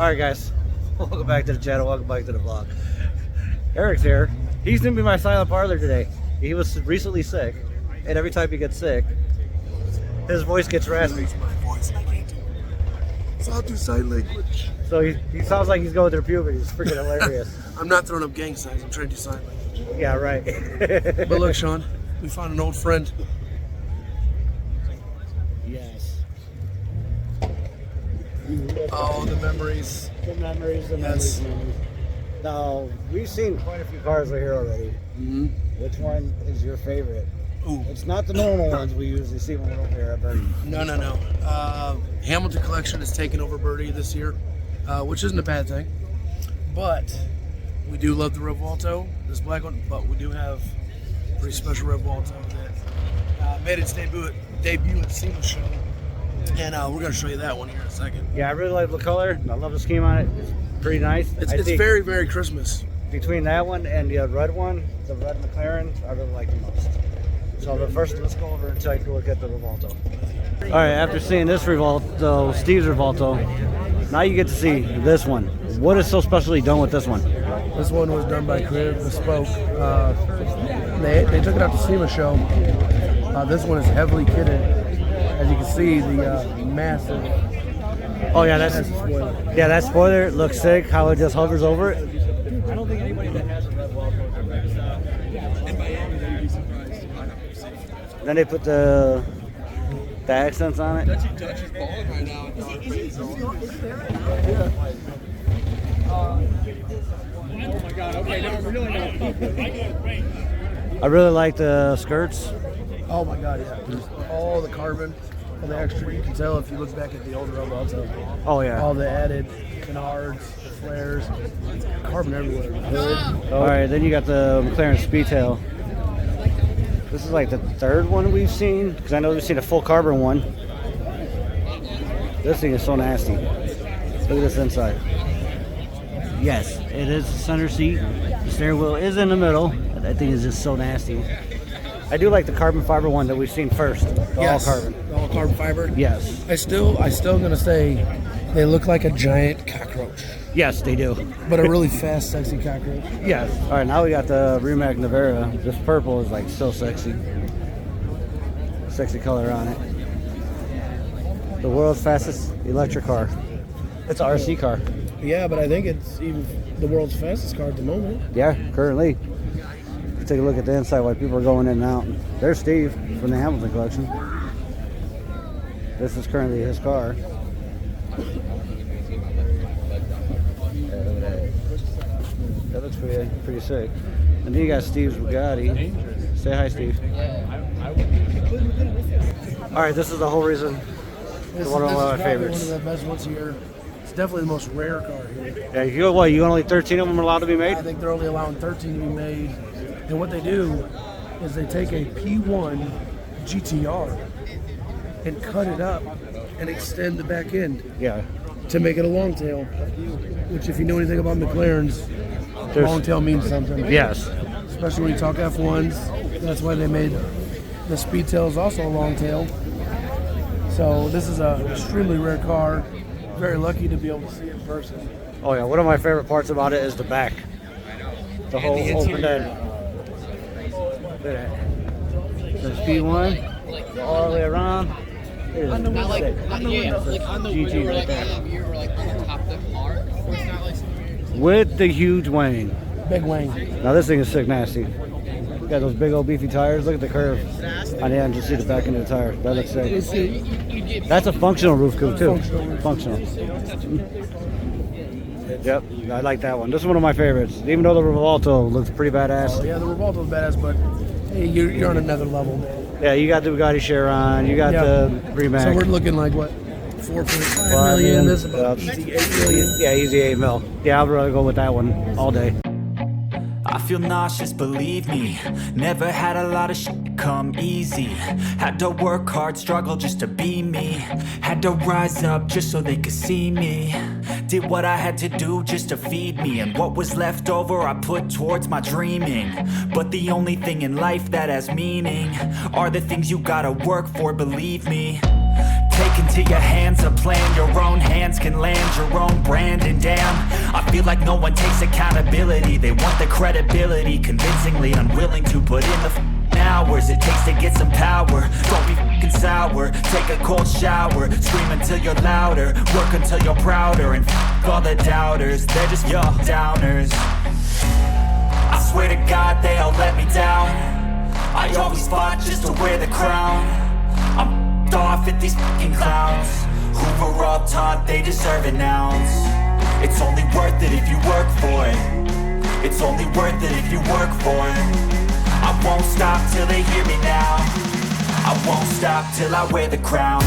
Alright guys, welcome back to the channel, welcome back to the vlog. Eric's here. He's gonna be my silent partner today. He was recently sick, and every time he gets sick, his voice gets raspy. My voice, I can't do it. So I'll do sign language. So he sounds like he's going through puberty. It's freaking hilarious. I'm not throwing up gang signs, I'm trying to do sign language. Yeah, right. But look, Sean, we found an old friend. Yes. Oh, the memories. The memories, the Yes. memories. Now, we've seen quite a few cars right here already. Mm-hmm. Which one is your favorite? Ooh. It's not the normal ones we usually see when we're over here at Birdie. No. Hamilton Collection is taking over Birdie this year, which isn't a bad thing. But we do love the Revuelto, this black one. But we do have a pretty special Revuelto that made its debut at SEMA show. And we're going to show you that one here in a second. Yeah, I really like the color. I love the scheme on it. It's pretty nice. It's I think very, very Christmas. between that one and the red one, the red McLaren, I really like the most. So but first, let's go over and take a look at the Revuelto. All right, after seeing this Revuelto, Steve's Revuelto, now you get to see this one. What is so specially done with this one? This one was done by Carven Bespoke. They took it out to SEMA show. This one is heavily kitted. As you can see, the massive. Oh yeah, that spoiler looks sick. How it just hovers over it. I don't think anybody that has a Revuelto in Miami, they'd be surprised. Then they put the accents on it. Dutch is balling right now. Oh my God! Okay, no, we're really not. I really like the skirts. Oh my God, yeah. Just all the carbon and the extra. You can tell if you look back at the old Revuelto. Oh yeah. All the added canards, the flares, carbon everywhere. All right, then you got the McLaren Speedtail. This is like the third one we've seen, because I know we've seen a full carbon one. This thing is so nasty. Look at this inside. Yes, it is the center seat. The steering wheel is in the middle. That thing is just so nasty. I do like the carbon fiber one that we've seen first. The all carbon. The all carbon fiber. Yes. I still gonna say they look like a giant cockroach, Yes, they do. but a really fast, sexy cockroach. Yes. All right, now we got the Rimac Navara. This purple is like so sexy. Sexy color on it. The world's fastest electric car. It's an RC car. Yeah, but I think it's even the world's fastest car at the moment. Yeah, currently. Take a look at the inside while people are going in and out. There's Steve from the Hamilton Collection. This is currently his car. That looks pretty sick. And then you got Steve's Bugatti. Say hi, Steve. All right, this is the whole reason. This One of my is probably favorites. one of the best ones here. It's definitely the most rare car here. Yeah, you only 13 of them are allowed to be made? I think they're only allowing 13 to be made. And what they do is they take a P1 GTR and cut it up and extend the back end Yeah. to make it a long tail. Which, if you know anything about McLarens, long tail means something. Yes. Especially when you talk F1s. That's why they made the Speedtail is also a long tail. So this is an extremely rare car. Very lucky to be able to see it in person. Oh yeah, one of my favorite parts about it is the back. The whole open end. Look at that. The speed one, all the way around. It is Not like, sick. like on the GT window, right like there. you're like on the top of the car. So it's not like With the huge wing. Big wing. Now this thing is sick nasty. Got those big old beefy tires. Look at the curve on the end. Just see the back end of the tire. That looks sick. That's a functional roof coupe too. Functional. Yep, I like that one. This is one of my favorites. Even though the Revuelto looks pretty badass. Oh, yeah, the Revuelto's badass, but hey, you're on another level. Yeah, you got the Bugatti Chiron. You got the Rimac. So we're looking like what? 4.5 million. This is about easy 8 million. Yeah, easy 8 mil. Yeah, I'd rather go with that one all day. I feel nauseous, believe me. Never had a lot of shit come easy. Had to work hard, struggle just to be me. Had to rise up just so they could see me. Did what I had to do just to feed me. And what was left over I put towards my dreaming. But the only thing in life that has meaning are the things you gotta work for, believe me. Taking into your hands a plan your own hands can land your own brand. And damn, I feel like no one takes accountability. They want the credibility, convincingly unwilling to put in the hours it takes to get some power. Don't be fucking sour, take a cold shower, scream until you're louder, work until you're prouder, and all the doubters, they're just your downers. I swear to God they all let me down. I always fought just to wear the crown. I'm off at these fucking clowns who were all taught they deserve an ounce. It's only worth it if you work for it. It's only worth it if you work for it. I won't stop till they hear me now. I won't stop till I wear the crown.